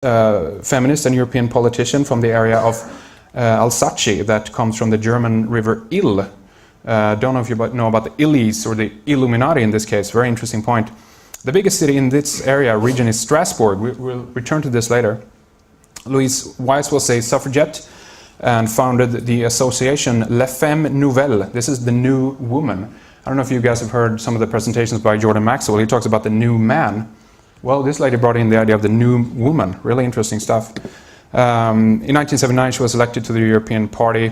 feminist and European politician from the area of Alsace that comes from the German river Ill. Don't know if you know about the Illies or the Illuminati in this case. Very interesting point. The biggest city in this region is Strasbourg. We'll return to this later. Louise Weiss was a suffragette and founded the association La Femme Nouvelle. This is the new woman. I don't know if you guys have heard some of the presentations by Jordan Maxwell. He talks about the new man. Well, this lady brought in the idea of the new woman. Really interesting stuff. In 1979, she was elected to the European Party,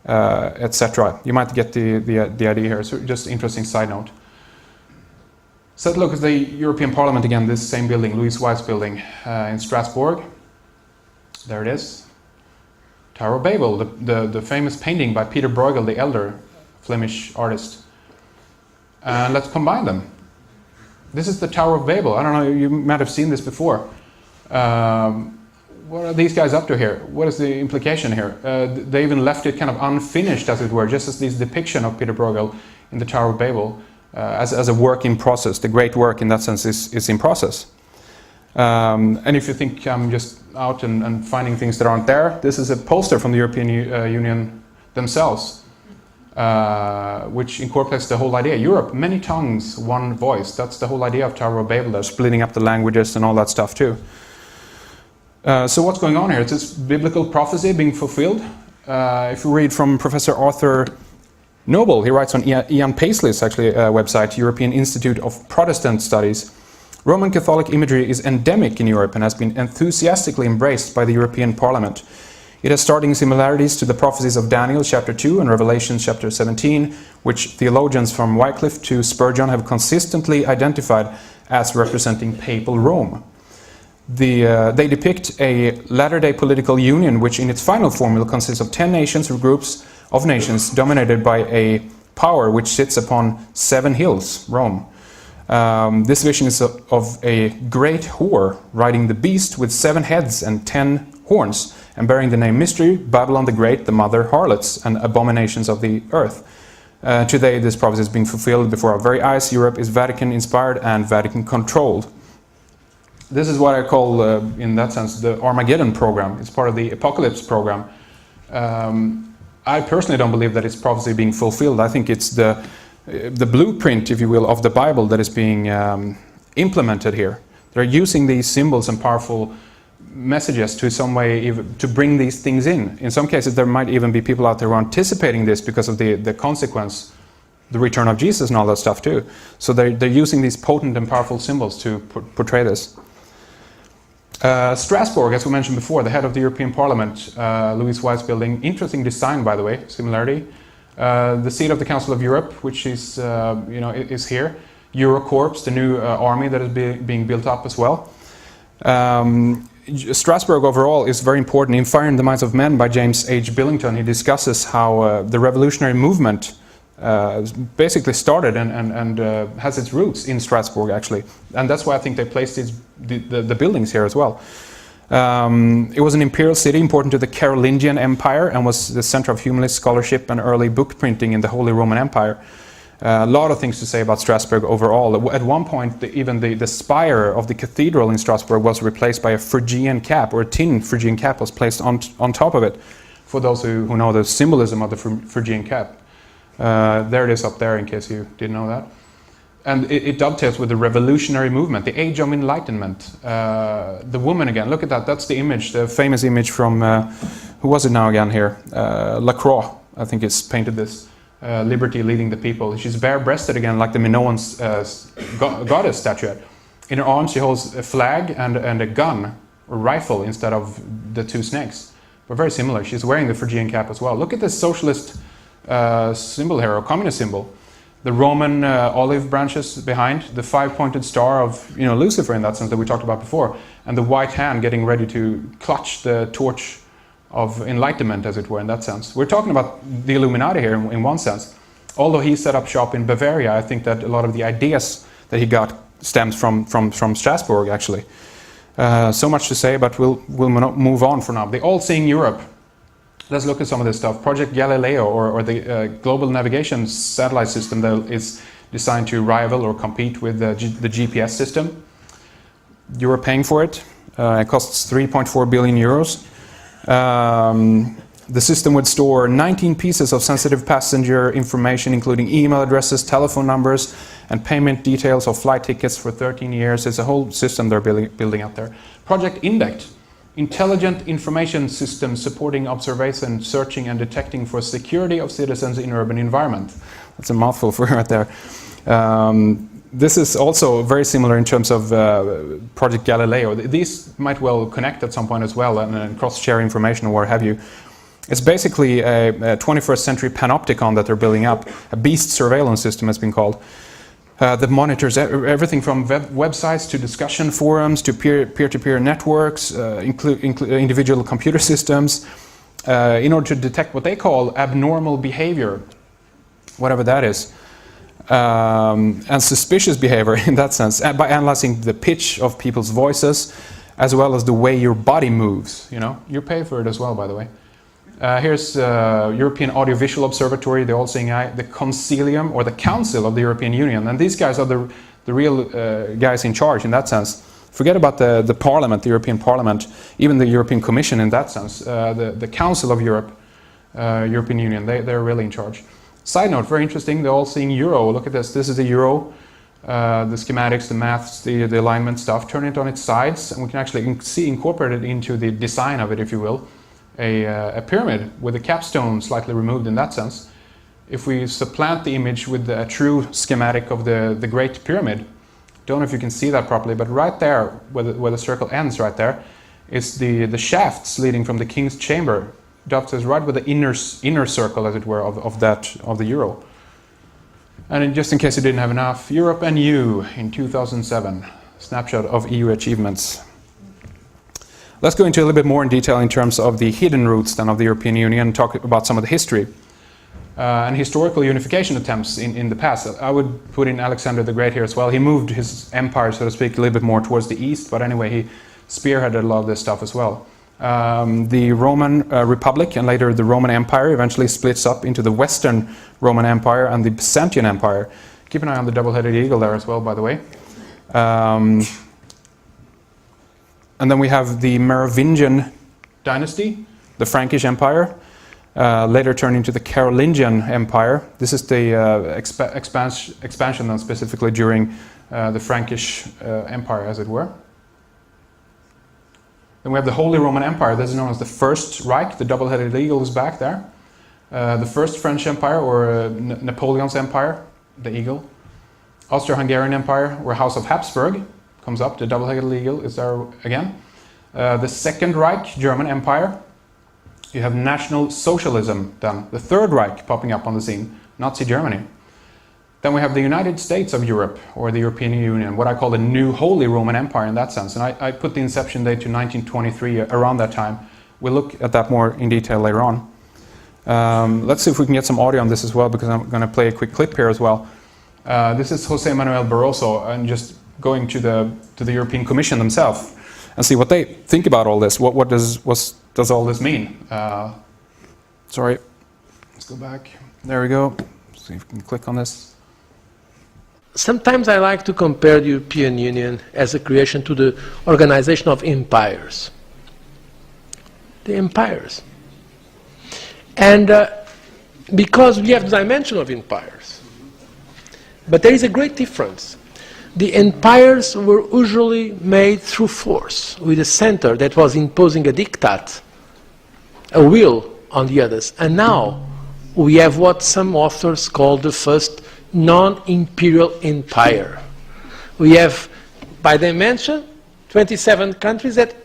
etc. You might get the idea here. So just interesting side note. So look at the European Parliament again, this same building, Louise Weiss building in Strasbourg. There it is. Tower of Babel, the famous painting by Peter Bruegel the Elder, Flemish artist. And let's combine them. This is the Tower of Babel. I don't know, you might have seen this before. What are these guys up to here? What is the implication here? They even left it kind of unfinished, as it were, just as this depiction of Peter Bruegel in the Tower of Babel. As a work in process. The great work in that sense is in process. And if you think I'm just out and finding things that aren't there, this is a poster from the European Union themselves, which incorporates the whole idea. Europe, many tongues, one voice. That's the whole idea of Tower of Babel. They're splitting up the languages and all that stuff too. So what's going on here? It's this biblical prophecy being fulfilled. If you read from Professor Arthur Noble, he writes on Ian Paisley's website, European Institute of Protestant Studies, Roman Catholic imagery is endemic in Europe and has been enthusiastically embraced by the European Parliament. It has starting similarities to the prophecies of Daniel chapter 2 and Revelation chapter 17, which theologians from Wycliffe to Spurgeon have consistently identified as representing papal Rome. They depict a latter-day political union which in its final form will consist of 10 nations or groups of nations dominated by a power which sits upon 7 hills, Rome. This vision is of a great whore riding the beast with 7 heads and 10 horns and bearing the name Mystery, Babylon the Great, the mother harlots and abominations of the earth. Today this prophecy is being fulfilled before our very eyes. Europe is Vatican inspired and Vatican controlled. This is what I call, in that sense, the Armageddon program. It's part of the Apocalypse program. I personally don't believe that it's prophecy being fulfilled. I think it's the blueprint, if you will, of the Bible that is being implemented here. They're using these symbols and powerful messages to some way to bring these things in. In some cases, there might even be people out there who are anticipating this because of the consequence, the return of Jesus and all that stuff too. So they're using these potent and powerful symbols to portray this. Strasbourg, as we mentioned before, the head of the European Parliament, Louise Weiss building. Interesting design, by the way, similarity. The seat of the Council of Europe, which is, is here. Eurocorps, the new army that is being built up as well. Strasbourg overall is very important. In Fire in the Minds of Men by James H. Billington, he discusses how the revolutionary movement basically started and has its roots in Strasbourg, actually. And that's why I think they placed the buildings here as well. It was an imperial city important to the Carolingian Empire and was the center of humanist scholarship and early book printing in the Holy Roman Empire. A lot of things to say about Strasbourg overall. At one point, even the spire of the cathedral in Strasbourg was replaced by a Phrygian cap, or a tin Phrygian cap was placed on top of it, for those who know the symbolism of the Phrygian cap. There it is up there, in case you didn't know that. And it dovetails with the revolutionary movement, the Age of Enlightenment. The woman again, look at that, that's the image, the famous image from, who was it now again here? Lacroix, I think it's painted this. Liberty leading the people. She's bare-breasted again, like the Minoan goddess statuette. In her arms she holds a flag and a gun, or rifle, instead of the 2 snakes. But very similar. She's wearing the Phrygian cap as well. Look at this socialist symbol here, or communist symbol. The Roman olive branches behind, the 5-pointed star of Lucifer in that sense that we talked about before, and the white hand getting ready to clutch the torch of enlightenment, as it were, in that sense. We're talking about the Illuminati here in one sense. Although he set up shop in Bavaria, I think that a lot of the ideas that he got stems from Strasbourg, actually. So much to say, but we'll move on for now. The All-Seeing Europe. Let's look at some of this stuff. Project Galileo, or the global navigation satellite system that is designed to rival or compete with the GPS system. You are paying for it. It costs 3.4 billion euros. The system would store 19 pieces of sensitive passenger information, including email addresses, telephone numbers, and payment details of flight tickets for 13 years. It's a whole system they're building out there. Project Indect, intelligent information system supporting observation, searching, and detecting for security of citizens in urban environment. That's a mouthful for right there. This is also very similar in terms of Project Galileo. These might well connect at some point as well and cross-share information or what have you. It's basically a 21st century panopticon that they're building up. A beast surveillance system has been called. That monitors everything from websites to discussion forums to peer-to-peer networks, individual computer systems, in order to detect what they call abnormal behavior, whatever that is, and suspicious behavior in that sense, by analyzing the pitch of people's voices as well as the way your body moves. You know, you pay for it as well, by the way. Here's European Audiovisual Observatory, the All-Seeing Eye, the Concilium, or the Council of the European Union. And these guys are the real guys in charge in that sense. Forget about the Parliament, the European Parliament, even the European Commission in that sense. The Council of Europe, European Union, they're really in charge. Side note, very interesting, the All-Seeing Euro. Look at this. This is the Euro. The schematics, the maths, the alignment stuff. Turn it on its sides, and we can actually see incorporated into the design of it, if you will. A pyramid with a capstone slightly removed in that sense. If we supplant the image with a true schematic of the Great Pyramid, don't know if you can see that properly, but right there, where the circle ends right there, is the shafts leading from the King's Chamber. Dovetails right with the inner circle, as it were, of the Euro. And just in case you didn't have enough, Europe and You in 2007, snapshot of EU achievements. Let's go into a little bit more in detail in terms of the hidden roots then of the European Union and talk about some of the history and historical unification attempts in the past. I would put in Alexander the Great here as well. He moved his empire, so to speak, a little bit more towards the east, but anyway, he spearheaded a lot of this stuff as well. The Roman Republic and later the Roman Empire eventually splits up into the Western Roman Empire and the Byzantine Empire. Keep an eye on the double-headed eagle there as well, by the way. And then we have the Merovingian dynasty, the Frankish Empire, later turned into the Carolingian Empire. This is the expansion then specifically during the Frankish Empire, as it were. Then we have the Holy Roman Empire. This is known as the First Reich. The double-headed eagle is back there. The First French Empire, or Napoleon's Empire, the eagle. Austro-Hungarian Empire, or House of Habsburg, comes up. The double-headed eagle is there again. The Second Reich, German Empire. You have National Socialism then. The Third Reich popping up on the scene, Nazi Germany. Then we have the United States of Europe, or the European Union, what I call the New Holy Roman Empire in that sense. And I put the inception date to 1923, around that time. We'll look at that more in detail later on. Let's see if we can get some audio on this as well, because I'm going to play a quick clip here as well. This is Jose Manuel Barroso, and just going to the European Commission themselves and see what they think about all this. What does all this mean? Sorry, let's go back. There we go. See if we can click on this. Sometimes I like to compare the European Union as a creation to the organization of empires. The empires. And because we have the dimension of empires. But there is a great difference. The empires were usually made through force, with a center that was imposing a diktat, a will on the others. And now we have what some authors call the first non-imperial empire. We have, by dimension, 27 countries that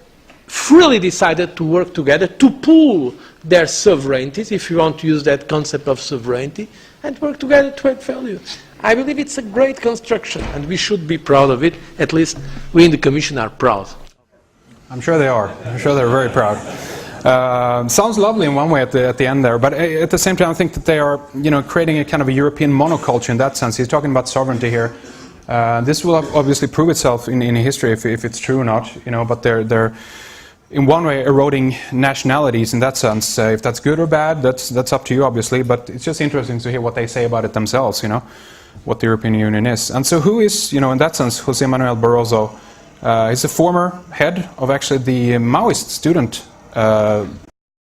freely decided to work together to pool their sovereignties, if you want to use that concept of sovereignty, and work together to add value. I believe it's a great construction, and we should be proud of it. At least we in the Commission are proud. I'm sure they are. I'm sure they're very proud. Sounds lovely in one way at the end there, but at the same time I think that they are, creating a kind of a European monoculture in that sense. He's talking about sovereignty here. This will obviously prove itself in history if it's true or not, but they're in one way eroding nationalities in that sense. If that's good or bad, that's up to you obviously, but it's just interesting to hear what they say about it themselves, what the European Union is. And so who is, in that sense, Jose Manuel Barroso He's a former head of actually the Maoist student